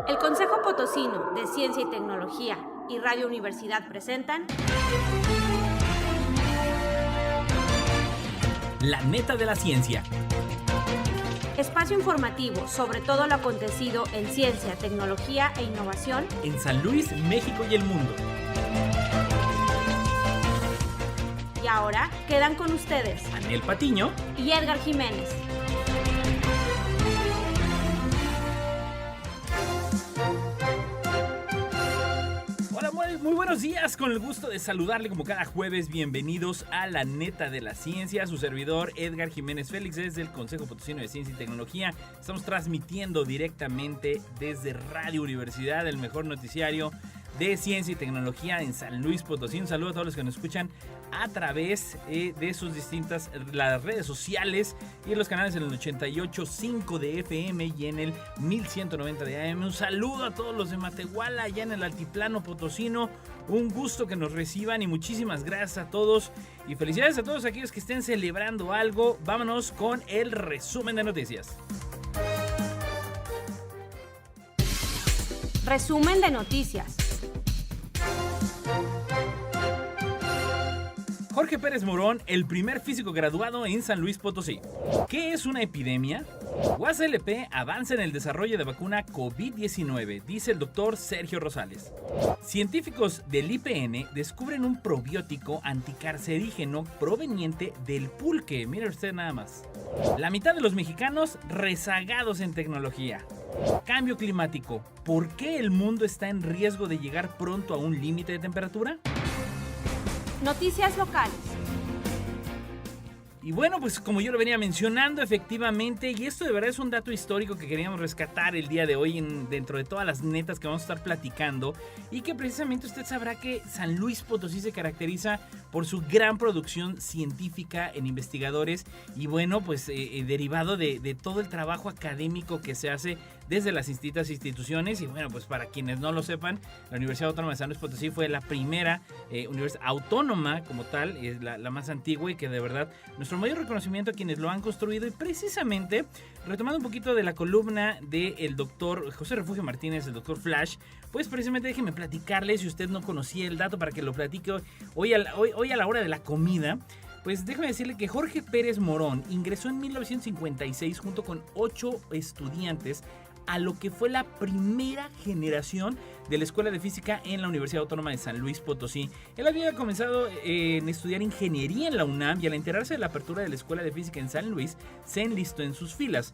El Consejo Potosino de Ciencia y Tecnología y Radio Universidad presentan La Neta de la Ciencia. Espacio informativo sobre todo lo acontecido en ciencia, tecnología e innovación En San Luis, México y el mundo. y ahora quedan con ustedes Anel Patiño. y Edgar Jiménez. Hola, muy buenos días, con el gusto de saludarle como cada jueves. Bienvenidos a La Neta de la Ciencia, su servidor Edgar Jiménez Félix desde el Consejo Potosino de Ciencia y Tecnología. Estamos transmitiendo directamente desde Radio Universidad, el mejor noticiario de ciencia y tecnología en San Luis Potosí. Un saludo a todos los que nos escuchan a través de sus distintas las redes sociales y en los canales en el 88.5 de FM y en el 1190 de AM. Un saludo a todos los de Matehuala, allá en el altiplano potosino. Un gusto que nos reciban y muchísimas gracias a todos y felicidades a todos aquellos que estén celebrando algo. Vámonos con el resumen de noticias. Resumen de noticias. Jorge Pérez Morón, el primer físico graduado en San Luis Potosí. ¿Qué es una epidemia? UASLP avanza en el desarrollo de vacuna COVID-19, dice el doctor Sergio Rosales. Científicos del IPN descubren un probiótico anticarcerígeno proveniente del pulque. Mire usted nada más. La mitad de los mexicanos rezagados en tecnología. Cambio climático. ¿Por qué el mundo está en riesgo de llegar pronto a un límite de temperatura? Noticias locales. Y bueno, pues como yo lo venía mencionando, efectivamente, y esto de verdad es un dato histórico que queríamos rescatar el día de hoy dentro de todas las netas que vamos a estar platicando, y que precisamente usted sabrá que San Luis Potosí se caracteriza por su gran producción científica en investigadores y bueno, pues derivado de todo el trabajo académico que se hace desde las distintas instituciones. Y bueno, pues para quienes no lo sepan, la Universidad Autónoma de San Luis Potosí fue la primera universidad autónoma como tal, es la más antigua, y que de verdad nuestro mayor reconocimiento a quienes lo han construido. Y precisamente, retomando un poquito de la columna del doctor José Refugio Martínez, el doctor Flash, pues precisamente déjeme platicarle, si usted no conocía el dato, para que lo platique hoy a la hora de la comida. Pues déjame decirle que Jorge Pérez Morón ingresó en 1956 junto con 8 estudiantes a lo que fue la primera generación de la Escuela de Física en la Universidad Autónoma de San Luis Potosí. Él había comenzado en estudiar ingeniería en la UNAM y al enterarse de la apertura de la Escuela de Física en San Luis, se enlistó en sus filas.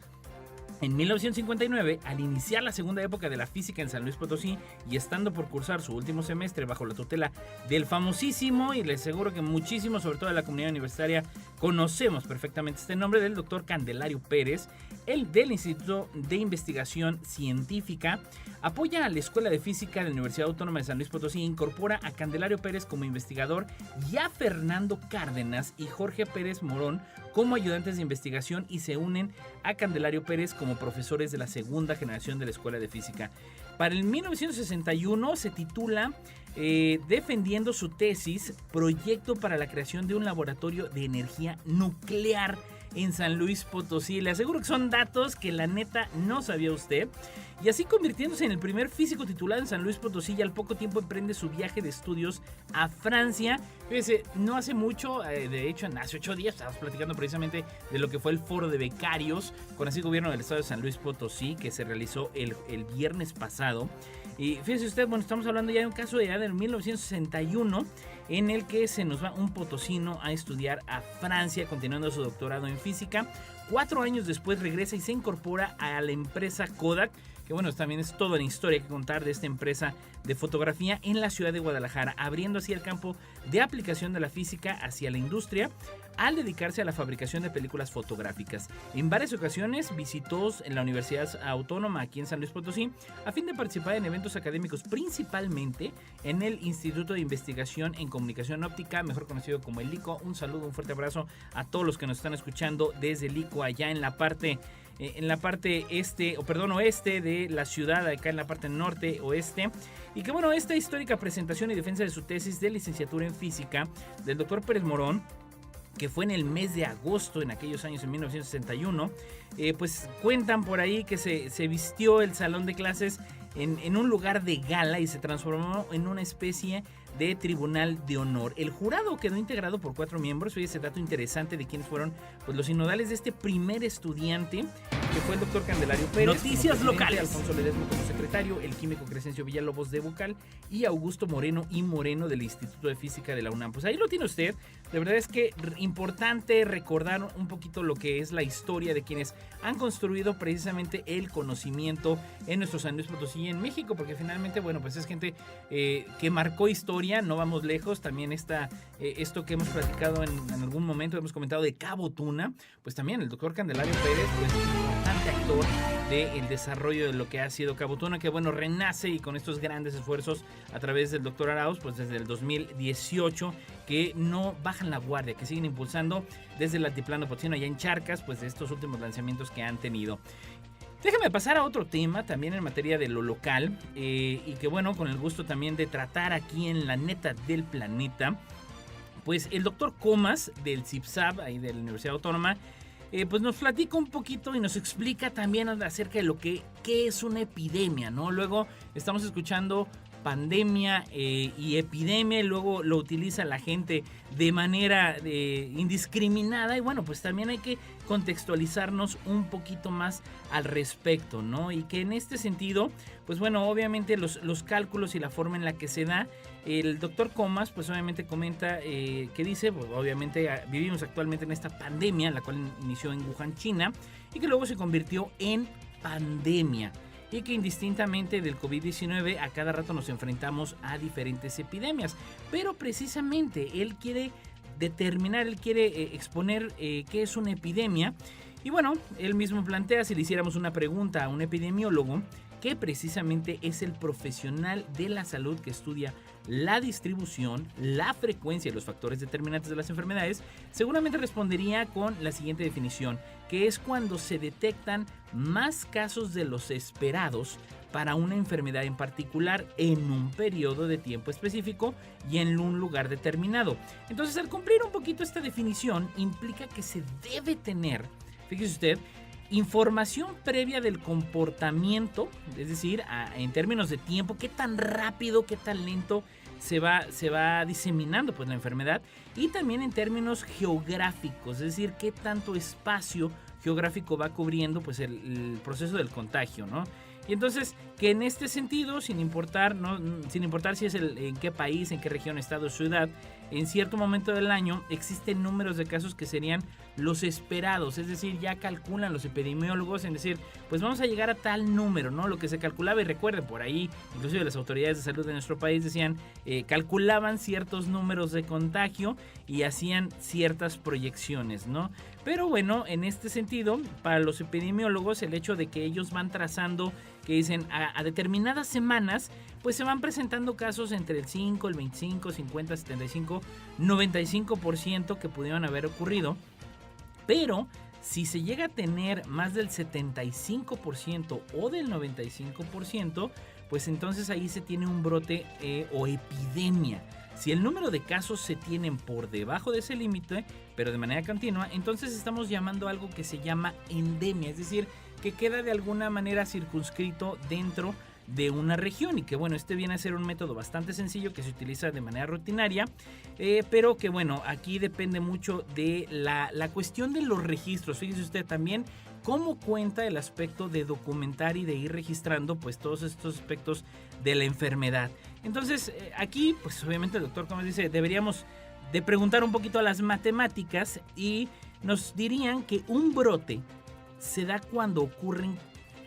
En 1959, al iniciar la segunda época de la física en San Luis Potosí y estando por cursar su último semestre bajo la tutela del famosísimo, y les aseguro que muchísimo, sobre todo de la comunidad universitaria, conocemos perfectamente este nombre, del doctor Candelario Pérez, el del Instituto de Investigación Científica, apoya a la Escuela de Física de la Universidad Autónoma de San Luis Potosí e incorpora a Candelario Pérez como investigador y a Fernando Cárdenas y Jorge Pérez Morón como ayudantes de investigación, y se unen a Candelario Pérez como profesores de la segunda generación de la Escuela de Física. Para el 1961 se titula defendiendo su tesis, proyecto para la creación de un laboratorio de energía nuclear en San Luis Potosí. Le aseguro que son datos que la neta no sabía usted. Y así convirtiéndose en el primer físico titulado en San Luis Potosí, y al poco tiempo emprende su viaje de estudios a Francia. Fíjese, no hace mucho, de hecho hace 8 días estábamos platicando precisamente de lo que fue el foro de becarios con así gobierno del estado de San Luis Potosí, que se realizó el viernes pasado. Y fíjese usted, bueno, estamos hablando ya de un caso de del 1961 en el que se nos va un potosino a estudiar a Francia, continuando su doctorado en física. 4 años después regresa y se incorpora a la empresa Kodak, que bueno, también es toda una historia que contar de esta empresa de fotografía en la ciudad de Guadalajara, abriendo así el campo de aplicación de la física hacia la industria al dedicarse a la fabricación de películas fotográficas. En varias ocasiones visitó en la Universidad Autónoma aquí en San Luis Potosí a fin de participar en eventos académicos, principalmente en el Instituto de Investigación en Comunicación Óptica, mejor conocido como el ICO. Un saludo, un fuerte abrazo a todos los que nos están escuchando desde el ICO allá en la parte oeste de la ciudad, acá en la parte norte oeste. Y que bueno, esta histórica presentación y defensa de su tesis de licenciatura en física del doctor Pérez Morón, que fue en el mes de agosto en aquellos años, en 1961, pues cuentan por ahí que se vistió el salón de clases en un lugar de gala y se transformó en una especie de tribunal de honor. El jurado quedó integrado por 4 miembros. Oye, ese dato interesante de quiénes fueron pues los sinodales de este primer estudiante, que fue el doctor Candelario Pérez. Noticias locales. Alfonso Ledesma como secretario, el químico Crescencio Villalobos de Vocal y Augusto Moreno y Moreno del Instituto de Física de la UNAM. Pues ahí lo tiene usted. De verdad es que importante recordar un poquito lo que es la historia de quienes han construido precisamente el conocimiento en nuestro San Luis Potosí y en México, porque finalmente, bueno, pues es gente que marcó historia. No vamos lejos, también está esto que hemos platicado en algún momento, hemos comentado de Cabo Tuna, pues también el doctor Candelario Pérez, pues importante actor del desarrollo de lo que ha sido Cabo Tuna, que bueno, renace y con estos grandes esfuerzos a través del doctor Arauz, pues desde el 2018, que no bajan la guardia, que siguen impulsando desde el altiplano potosino allá en Charcas, pues de estos últimos lanzamientos que han tenido. Déjame pasar a otro tema también en materia de lo local y que bueno, con el gusto también de tratar aquí en la neta del planeta, pues el doctor Comas del CIPSAB, ahí de la Universidad Autónoma, pues nos platica un poquito y nos explica también acerca de lo que es una epidemia, ¿no? Luego estamos escuchando pandemia y epidemia, y luego lo utiliza la gente de manera indiscriminada, y bueno, pues también hay que contextualizarnos un poquito más al respecto, ¿no? Y que en este sentido, pues bueno, obviamente los cálculos y la forma en la que se da, el doctor Comas, pues obviamente comenta que dice, pues obviamente vivimos actualmente en esta pandemia, la cual inició en Wuhan, China, y que luego se convirtió en pandemia. Y que indistintamente del COVID-19 a cada rato nos enfrentamos a diferentes epidemias. Pero precisamente él quiere determinar, él quiere exponer qué es una epidemia. Y bueno, él mismo plantea, si le hiciéramos una pregunta a un epidemiólogo, que precisamente es el profesional de la salud que estudia la distribución, la frecuencia y los factores determinantes de las enfermedades, seguramente respondería con la siguiente definición, que es cuando se detectan más casos de los esperados para una enfermedad en particular en un periodo de tiempo específico y en un lugar determinado. Entonces, al cumplir un poquito esta definición, implica que se debe tener, fíjese usted, información previa del comportamiento, es decir, en términos de tiempo, qué tan rápido, qué tan lento se va diseminando pues la enfermedad, y también en términos geográficos, es decir, qué tanto espacio geográfico va cubriendo pues el proceso del contagio, ¿no? Y entonces, que en este sentido, sin importar si es en qué país, en qué región, estado o ciudad, en cierto momento del año existen números de casos que serían los esperados, es decir, ya calculan los epidemiólogos en decir, pues vamos a llegar a tal número, ¿no? Lo que se calculaba, y recuerden, por ahí, inclusive las autoridades de salud de nuestro país decían, calculaban ciertos números de contagio y hacían ciertas proyecciones, ¿no? Pero bueno, en este sentido, para los epidemiólogos, el hecho de que ellos van trazando, que dicen a determinadas semanas, pues se van presentando casos entre el 5, el 25, 50, 75, 95% que pudieron haber ocurrido. Pero si se llega a tener más del 75% o del 95%, pues entonces ahí se tiene un brote o epidemia. Si el número de casos se tienen por debajo de ese límite, pero de manera continua, entonces estamos llamando algo que se llama endemia, es decir, que queda de alguna manera circunscrito dentro de una región, y que bueno, este viene a ser un método bastante sencillo que se utiliza de manera rutinaria, pero que bueno, aquí depende mucho de la cuestión de los registros. Fíjese usted también cómo cuenta el aspecto de documentar y de ir registrando pues todos estos aspectos de la enfermedad. Entonces aquí pues obviamente el doctor, como dice, deberíamos de preguntar un poquito a las matemáticas, y nos dirían que un brote se da cuando ocurren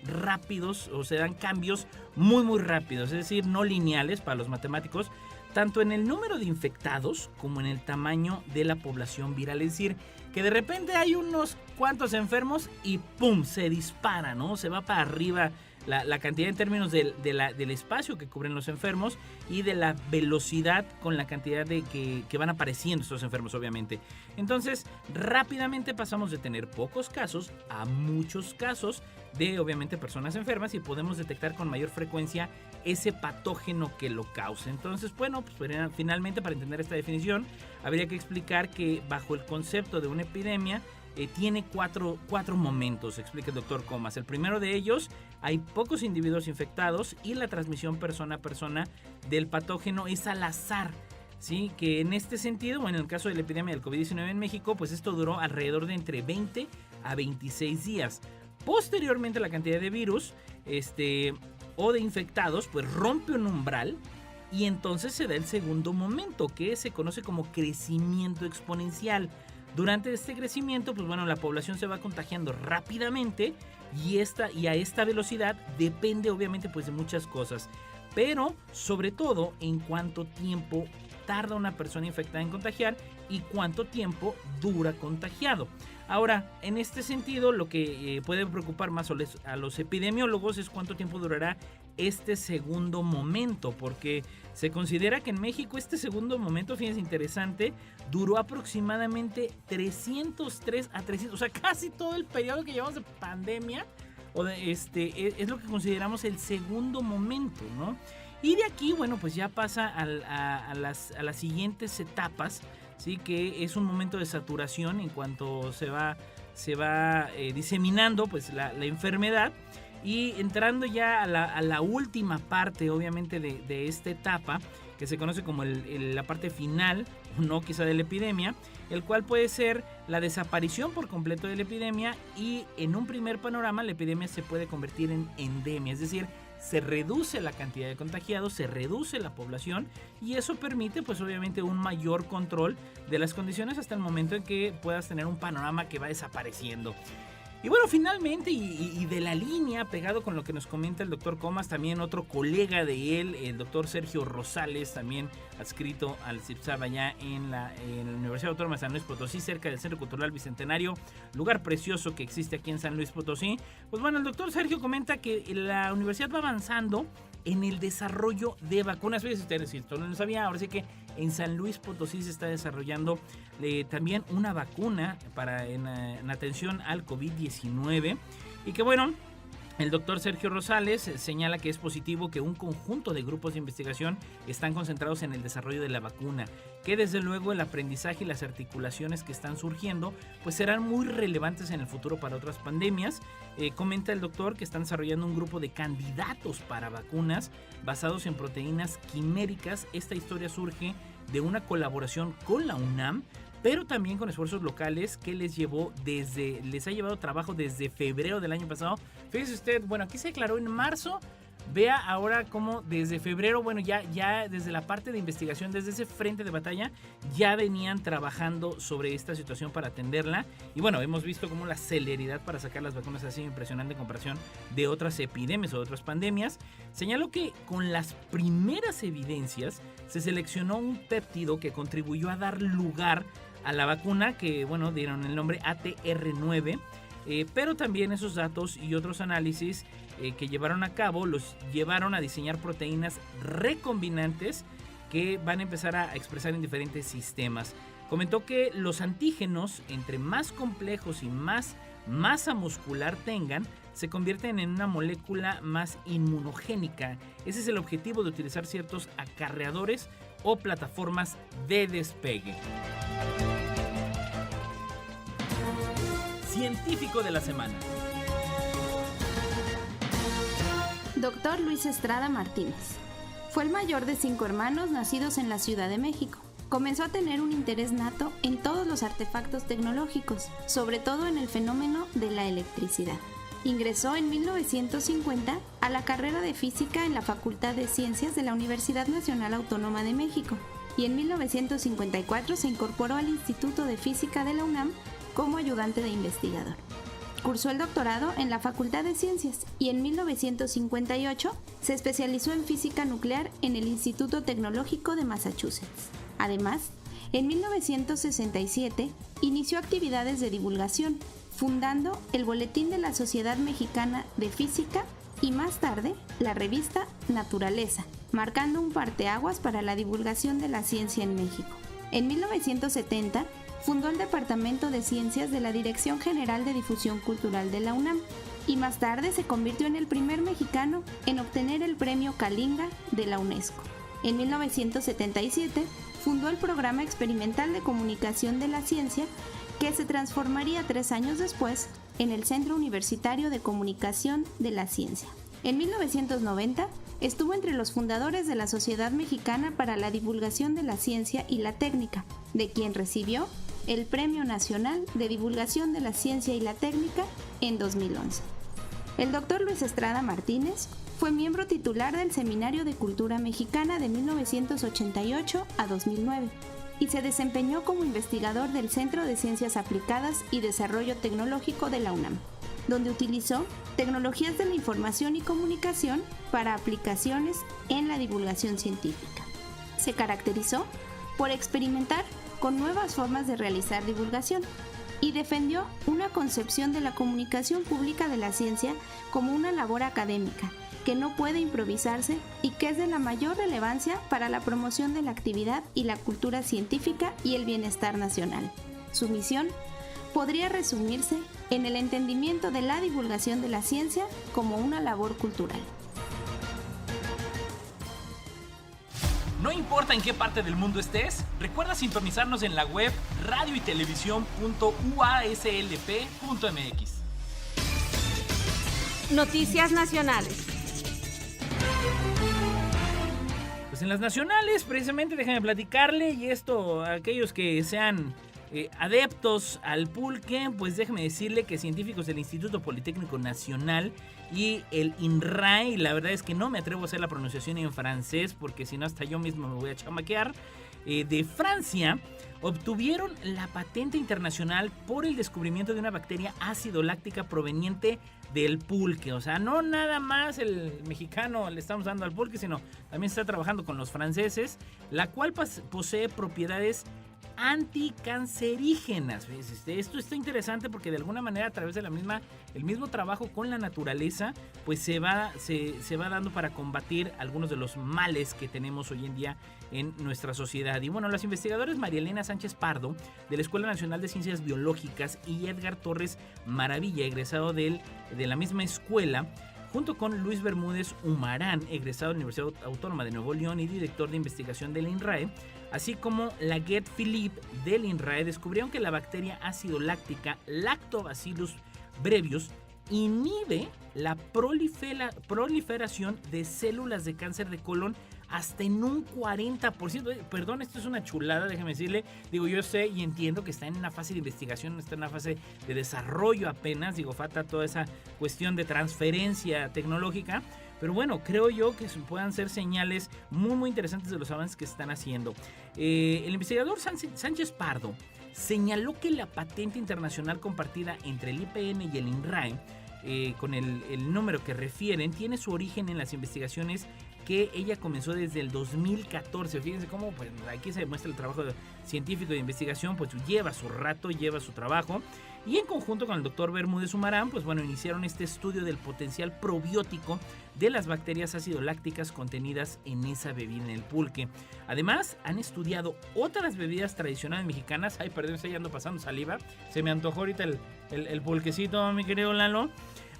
rápidos o se dan cambios muy rápidos, es decir, no lineales para los matemáticos, tanto en el número de infectados como en el tamaño de la población viral. Es decir, que de repente hay unos cuantos enfermos y ¡pum!, se dispara, ¿no? Se va para arriba la cantidad en términos del espacio que cubren los enfermos y de la velocidad con la cantidad de que van apareciendo estos enfermos, obviamente. Entonces, rápidamente pasamos de tener pocos casos a muchos casos de, obviamente, personas enfermas, y podemos detectar con mayor frecuencia ese patógeno que lo causa. Entonces, bueno, pues finalmente, para entender esta definición, habría que explicar que bajo el concepto de una epidemia, tiene cuatro momentos, explica el doctor Comas. El primero de ellos, hay pocos individuos infectados y la transmisión persona a persona del patógeno es al azar. Sí, que en este sentido, bueno, en el caso de la epidemia del COVID-19 en México, pues esto duró alrededor de entre 20 a 26 días. Posteriormente, la cantidad de virus o de infectados pues rompe un umbral y entonces se da el segundo momento, que se conoce como crecimiento exponencial. Durante este crecimiento, pues bueno, la población se va contagiando rápidamente y a esta velocidad depende obviamente pues de muchas cosas. Pero sobre todo en cuánto tiempo tarda una persona infectada en contagiar y cuánto tiempo dura contagiado. Ahora, en este sentido, lo que puede preocupar más a los epidemiólogos es cuánto tiempo durará este segundo momento, porque se considera que en México este segundo momento, fíjense, interesante, duró aproximadamente 303 a 300, o sea, casi todo el periodo que llevamos de pandemia, es lo que consideramos el segundo momento, ¿no? Y de aquí, bueno, pues ya pasa a las siguientes etapas, ¿sí? Que es un momento de saturación en cuanto se va diseminando pues la enfermedad, y entrando ya a la última parte, obviamente, de esta etapa, que se conoce como la parte final, no quizá de la epidemia, el cual puede ser la desaparición por completo de la epidemia, y en un primer panorama la epidemia se puede convertir en endemia, es decir, se reduce la cantidad de contagiados, se reduce la población, y eso permite pues obviamente un mayor control de las condiciones hasta el momento en que puedas tener un panorama que va desapareciendo. Y bueno, finalmente, y de la línea, pegado con lo que nos comenta el doctor Comas, también otro colega de él, el doctor Sergio Rosales, también adscrito al CIPSAB allá en la Universidad Autónoma de San Luis Potosí, cerca del Centro Cultural Bicentenario, lugar precioso que existe aquí en San Luis Potosí. Pues bueno, el doctor Sergio comenta que la universidad va avanzando en el desarrollo de vacunas. Fíjense ustedes, si esto no lo sabía, ahora sí que en San Luis Potosí se está desarrollando también una vacuna en atención al COVID-19, y que bueno, el doctor Sergio Rosales señala que es positivo que un conjunto de grupos de investigación están concentrados en el desarrollo de la vacuna, que desde luego el aprendizaje y las articulaciones que están surgiendo pues serán muy relevantes en el futuro para otras pandemias. Comenta el doctor que están desarrollando un grupo de candidatos para vacunas basados en proteínas quiméricas. Esta historia surge de una colaboración con la UNAM, pero también con esfuerzos locales que les ha llevado trabajo desde febrero del año pasado. Fíjese usted, bueno, aquí se declaró en marzo. Vea ahora cómo desde febrero, bueno, ya desde la parte de investigación, desde ese frente de batalla, ya venían trabajando sobre esta situación para atenderla. Y bueno, hemos visto cómo la celeridad para sacar las vacunas ha sido impresionante en comparación de otras epidemias o de otras pandemias. Señaló que con las primeras evidencias se seleccionó un péptido que contribuyó a dar lugar a la vacuna, que bueno, dieron el nombre ATR9, pero también esos datos y otros análisis que llevaron a cabo los llevaron a diseñar proteínas recombinantes que van a empezar a expresar en diferentes sistemas. Comentó que los antígenos, entre más complejos y más masa muscular tengan, se convierten en una molécula más inmunogénica. Ese es el objetivo de utilizar ciertos acarreadores o plataformas de despegue. Científico de la semana. Doctor Luis Estrada Martínez. Fue el mayor de 5 hermanos nacidos en la Ciudad de México. Comenzó a tener un interés nato en todos los artefactos tecnológicos, sobre todo en el fenómeno de la electricidad. Ingresó en 1950 a la carrera de física en la Facultad de Ciencias de la Universidad Nacional Autónoma de México, y en 1954 se incorporó al Instituto de Física de la UNAM como ayudante de investigador. Cursó el doctorado en la Facultad de Ciencias y en 1958 se especializó en física nuclear en el Instituto Tecnológico de Massachusetts. Además, en 1967 inició actividades de divulgación, fundando el Boletín de la Sociedad Mexicana de Física y más tarde la revista Naturaleza, marcando un parteaguas para la divulgación de la ciencia en México. En 1970 fundó el Departamento de Ciencias de la Dirección General de Difusión Cultural de la UNAM y más tarde se convirtió en el primer mexicano en obtener el Premio Kalinga de la UNESCO. En 1977 fundó el Programa Experimental de Comunicación de la Ciencia que se transformaría 3 años después en el Centro Universitario de Comunicación de la Ciencia. En 1990 estuvo entre los fundadores de la Sociedad Mexicana para la Divulgación de la Ciencia y la Técnica, de quien recibió el Premio Nacional de Divulgación de la Ciencia y la Técnica en 2011. El doctor Luis Estrada Martínez fue miembro titular del Seminario de Cultura Mexicana de 1988 a 2009 y se desempeñó como investigador del Centro de Ciencias Aplicadas y Desarrollo Tecnológico de la UNAM, donde utilizó tecnologías de la información y comunicación para aplicaciones en la divulgación científica. Se caracterizó por experimentar con nuevas formas de realizar divulgación y defendió una concepción de la comunicación pública de la ciencia como una labor académica que no puede improvisarse y que es de la mayor relevancia para la promoción de la actividad y la cultura científica y el bienestar nacional. Su misión podría resumirse en el entendimiento de la divulgación de la ciencia como una labor cultural. No importa en qué parte del mundo estés, recuerda sintonizarnos en la web radioytelevisión.uaslp.mx. Noticias nacionales. Pues en las nacionales, precisamente, déjenme platicarle, y esto, a aquellos que sean adeptos al pulque, pues déjeme decirle que científicos del Instituto Politécnico Nacional y el INRAE, y la verdad es que no me atrevo a hacer la pronunciación en francés porque si no hasta yo mismo me voy a chamaquear, de Francia, obtuvieron la patente internacional por el descubrimiento de una bacteria ácido láctica proveniente del pulque. O sea, no nada más el mexicano le estamos dando al pulque, sino también está trabajando con los franceses, la cual posee propiedades anticancerígenas. Esto está interesante porque de alguna manera a través de el mismo trabajo con la naturaleza, pues se va dando para combatir algunos de los males que tenemos hoy en día en nuestra sociedad. Y bueno, los investigadores María Elena Sánchez Pardo de la Escuela Nacional de Ciencias Biológicas y Edgar Torres Maravilla, egresado de la misma escuela, junto con Luis Bermúdez Humarán, egresado de la Universidad Autónoma de Nuevo León y director de investigación del INRAE, así como Laguet Philippe del INRAE, descubrieron que la bacteria ácido láctica Lactobacillus brevius inhibe la proliferación de células de cáncer de colon hasta en un 40%. Perdón, esto es una chulada, déjeme decirle. Digo, yo sé y entiendo que está en una fase de investigación, está en una fase de desarrollo apenas. Digo, falta toda esa cuestión de transferencia tecnológica. Pero bueno, creo yo que puedan ser señales muy, muy interesantes de los avances que se están haciendo. El investigador Sánchez Pardo señaló que la patente internacional compartida entre el IPN y el INRAE, con el número que refieren, tiene su origen en las investigaciones que ella comenzó desde el 2014. Fíjense cómo pues, aquí se demuestra el trabajo científico de investigación, pues lleva su rato, lleva su trabajo. Y en conjunto con el doctor Bermúdez Humarán, pues bueno, iniciaron este estudio del potencial probiótico de las bacterias ácido-lácticas contenidas en esa bebida, en el pulque. Además, han estudiado otras bebidas tradicionales mexicanas. Ay, perdón, estoy ando pasando saliva. Se me antojó ahorita el pulquecito, mi querido Lalo.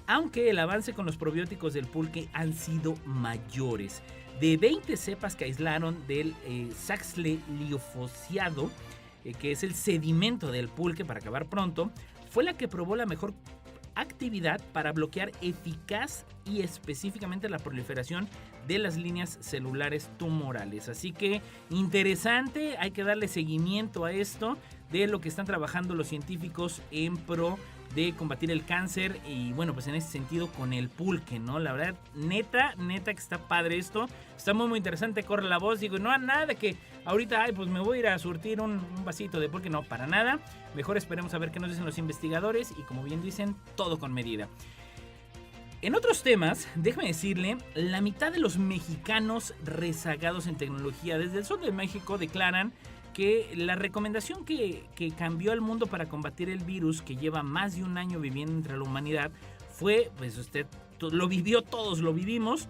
Aunque el avance con los probióticos del pulque han sido mayores. De 20 cepas que aislaron del Saxleliofociado, que es el sedimento del pulque, para acabar pronto, fue la que probó la mejor actividad para bloquear eficaz y específicamente la proliferación de las líneas celulares tumorales. Así que interesante, hay que darle seguimiento a esto de lo que están trabajando los científicos en pro de combatir el cáncer y bueno, pues en ese sentido con el pulque, ¿no? La verdad, neta que está padre esto, está muy muy interesante, corre la voz, digo, no, nada de que ahorita, ay, pues me voy a ir a surtir un vasito de pulque, no, para nada, mejor esperemos a ver qué nos dicen los investigadores y como bien dicen, todo con medida. En otros temas, déjame decirle, la mitad de los mexicanos rezagados en tecnología desde el sur de México declaran que la recomendación que cambió al mundo para combatir el virus que lleva más de un año viviendo entre la humanidad fue, pues usted lo vivió, todos lo vivimos,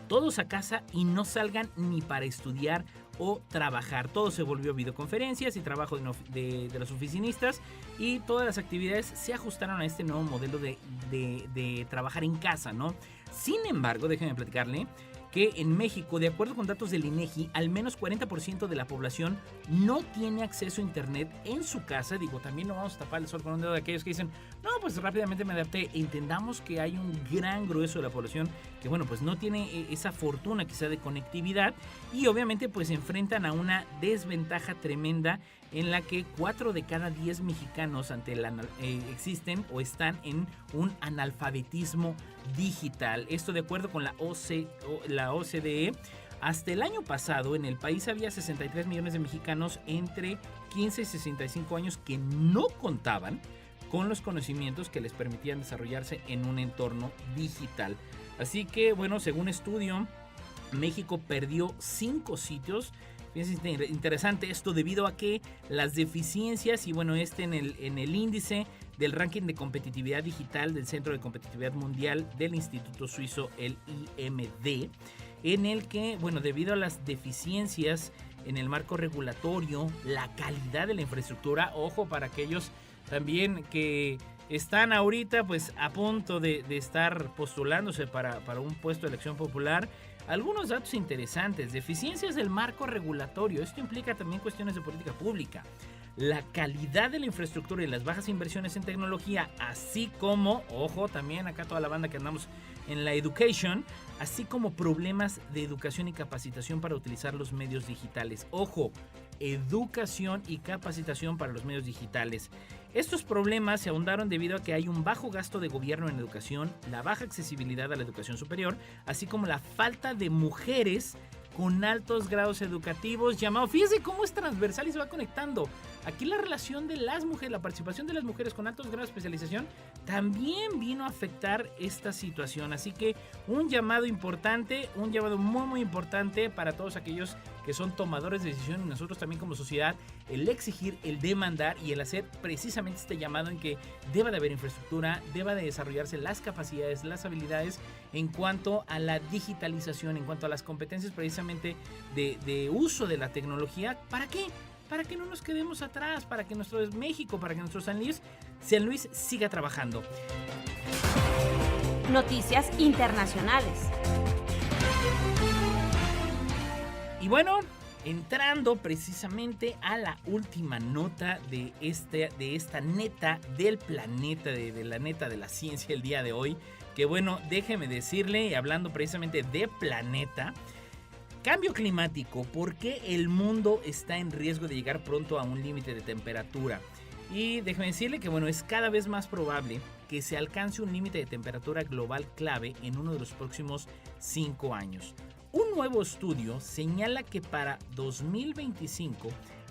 todos a casa y no salgan ni para estudiar o trabajar. Todo se volvió videoconferencias y trabajo de los oficinistas y todas las actividades se ajustaron a este nuevo modelo de trabajar en casa, ¿no? Sin embargo, déjenme platicarle que en México, de acuerdo con datos del INEGI, al menos 40% de la población no tiene acceso a internet en su casa. Digo, también no vamos a tapar el sol con un dedo de aquellos que dicen, no, pues rápidamente me adapté. Entendamos que hay un gran grueso de la población que, bueno, pues no tiene esa fortuna quizá de conectividad y obviamente pues se enfrentan a una desventaja tremenda en la que 4 de cada 10 mexicanos existen o están en un analfabetismo digital. Esto de acuerdo con la OCDE. Hasta el año pasado en el país había 63 millones de mexicanos entre 15 y 65 años que no contaban con los conocimientos que les permitían desarrollarse en un entorno digital. Así que, bueno, según estudio, México perdió 5 sitios. Fíjense, interesante esto debido a que las deficiencias y bueno, en el índice del ranking de competitividad digital del Centro de Competitividad Mundial del Instituto Suizo, el IMD, en el que, bueno, debido a las deficiencias en el marco regulatorio, la calidad de la infraestructura, ojo para aquellos también que están ahorita pues a punto de estar postulándose para un puesto de elección popular. Algunos datos interesantes: deficiencias del marco regulatorio. Esto implica también cuestiones de política pública. La calidad de la infraestructura y las bajas inversiones en tecnología, así como, ojo, también acá toda la banda que andamos en la education, así como problemas de educación y capacitación para utilizar los medios digitales. Ojo, educación y capacitación para los medios digitales. Estos problemas se ahondaron debido a que hay un bajo gasto de gobierno en educación, la baja accesibilidad a la educación superior, así como la falta de mujeres con altos grados educativos llamado, fíjese cómo es transversal y se va conectando. Aquí la relación de las mujeres, la participación de las mujeres con altos grados de especialización también vino a afectar esta situación. Así que un llamado importante, un llamado muy importante para todos aquellos que son tomadores de decisión y nosotros también como sociedad, el exigir, el demandar y el hacer precisamente este llamado en que deba de haber infraestructura, deba de desarrollarse las capacidades, las habilidades en cuanto a la digitalización, en cuanto a las competencias precisamente de uso de la tecnología. ¿Para qué? Para que no nos quedemos atrás, para que nuestro México, para que nuestro San Luis siga trabajando. Noticias internacionales. Y bueno, entrando precisamente a la última nota de esta neta del planeta, de la neta de la ciencia el día de hoy, que bueno, déjeme decirle, hablando precisamente de planeta, cambio climático, ¿por qué el mundo está en riesgo de llegar pronto a un límite de temperatura? Y déjeme decirle que bueno, es cada vez más probable que se alcance un límite de temperatura global clave en uno de los próximos 5 años. Un nuevo estudio señala que para 2025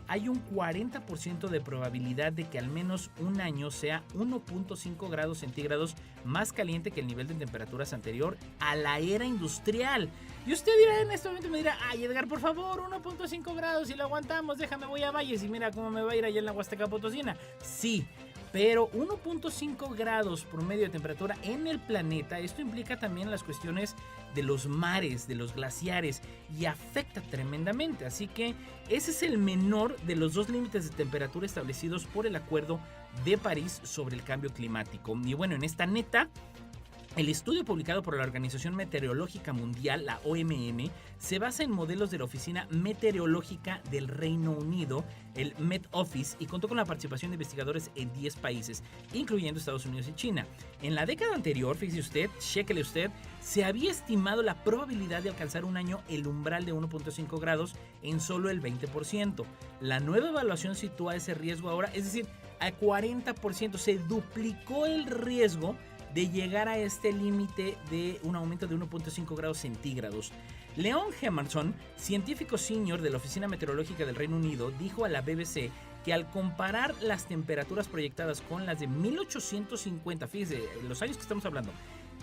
hay un 40% de probabilidad de que al menos un año sea 1.5 grados centígrados más caliente que el nivel de temperaturas anterior a la era industrial. Y usted dirá en este momento, me dirá, ay Edgar, por favor, 1.5 grados, si lo aguantamos, déjame, voy a Valles y mira cómo me va a ir allá en la Huasteca Potosina. Sí, pero 1.5 grados promedio de temperatura en el planeta, esto implica también las cuestiones de los mares, de los glaciares, y afecta tremendamente. Así que ese es el menor de los 2 límites de temperatura establecidos por el Acuerdo de París sobre el cambio climático. Y bueno, en esta neta, el estudio publicado por la Organización Meteorológica Mundial, la OMM, se basa en modelos de la Oficina Meteorológica del Reino Unido, el Met Office, y contó con la participación de investigadores en 10 países, incluyendo Estados Unidos y China. En la década anterior, fíjese usted, chéquele usted, se había estimado la probabilidad de alcanzar un año el umbral de 1.5 grados en solo el 20%. La nueva evaluación sitúa ese riesgo ahora, es decir, al 40%, se duplicó el riesgo de llegar a este límite de un aumento de 1.5 grados centígrados. Leon Hemerson, científico senior de la Oficina Meteorológica del Reino Unido, dijo a la BBC que al comparar las temperaturas proyectadas con las de 1850, fíjese, los años que estamos hablando,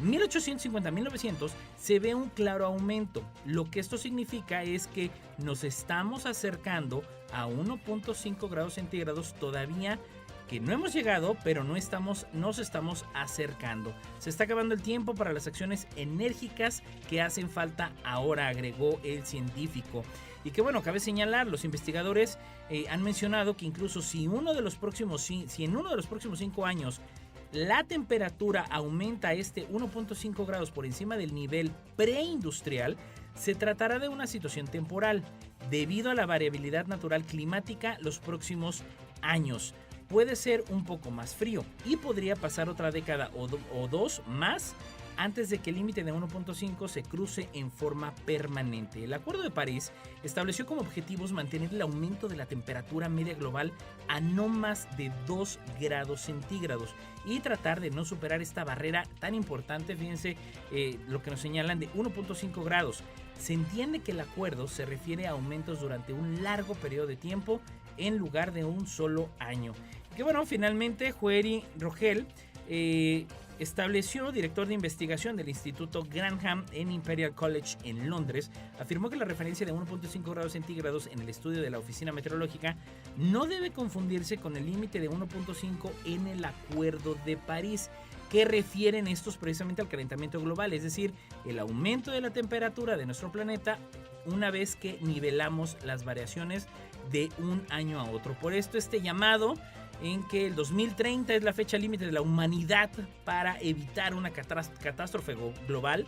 1850-1900, se ve un claro aumento. Lo que esto significa es que nos estamos acercando a 1.5 grados centígrados todavía, que no hemos llegado, pero nos estamos acercando. Se está acabando el tiempo para las acciones enérgicas que hacen falta ahora, agregó el científico. Y que bueno, cabe señalar, los investigadores han mencionado que incluso si en uno de los próximos 5 años la temperatura aumenta 1.5 grados por encima del nivel preindustrial, se tratará de una situación temporal, debido a la variabilidad natural climática los próximos años. Puede ser un poco más frío y podría pasar otra década o dos más antes de que el límite de 1.5 se cruce en forma permanente. El Acuerdo de París estableció como objetivos mantener el aumento de la temperatura media global a no más de 2 grados centígrados y tratar de no superar esta barrera tan importante. Fíjense lo que nos señalan de 1.5 grados. Se entiende que el acuerdo se refiere a aumentos durante un largo periodo de tiempo en lugar de un solo año. Que bueno, finalmente Joeri Rogel director de investigación del Instituto Grantham en Imperial College en Londres, afirmó que la referencia de 1.5 grados centígrados en el estudio de la Oficina Meteorológica no debe confundirse con el límite de 1.5 en el Acuerdo de París, que refieren estos precisamente al calentamiento global, es decir, el aumento de la temperatura de nuestro planeta una vez que nivelamos las variaciones de un año a otro. Por esto este llamado en que el 2030 es la fecha límite de la humanidad para evitar una catástrofe global.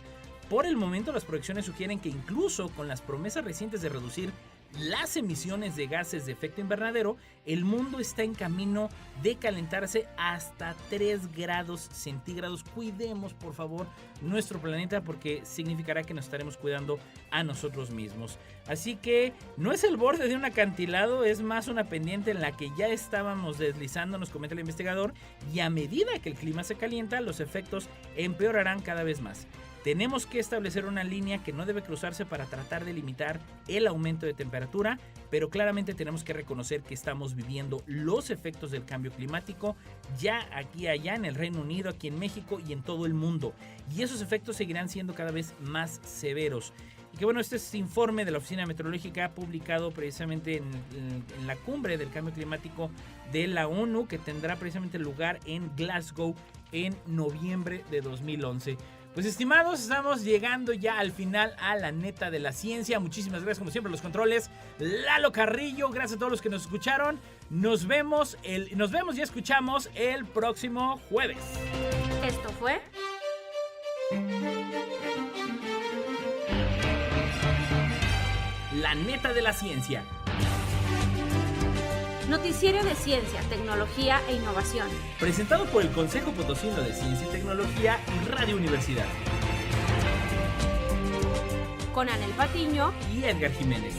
Por el momento las proyecciones sugieren que incluso con las promesas recientes de reducir las emisiones de gases de efecto invernadero, el mundo está en camino de calentarse hasta 3 grados centígrados. Cuidemos, por favor, nuestro planeta porque significará que nos estaremos cuidando a nosotros mismos. Así que no es el borde de un acantilado, es más una pendiente en la que ya estábamos deslizando, nos comenta el investigador, y a medida que el clima se calienta, los efectos empeorarán cada vez más. Tenemos que establecer una línea que no debe cruzarse para tratar de limitar el aumento de temperatura, pero claramente tenemos que reconocer que estamos viviendo los efectos del cambio climático ya aquí, allá en el Reino Unido, aquí en México y en todo el mundo. Y esos efectos seguirán siendo cada vez más severos. Y que bueno, este es informe de la Oficina Meteorológica publicado precisamente en la cumbre del cambio climático de la ONU, que tendrá precisamente lugar en Glasgow en noviembre de 2011. Pues estimados, estamos llegando ya al final a la neta de la ciencia. Muchísimas gracias como siempre a los controles. Lalo Carrillo, gracias a todos los que nos escucharon. Nos vemos y escuchamos el próximo jueves. Esto fue La neta de la ciencia. Noticiero de Ciencia, Tecnología e Innovación. Presentado por el Consejo Potosino de Ciencia y Tecnología y Radio Universidad. Con Anel Patiño Y Edgar Jiménez.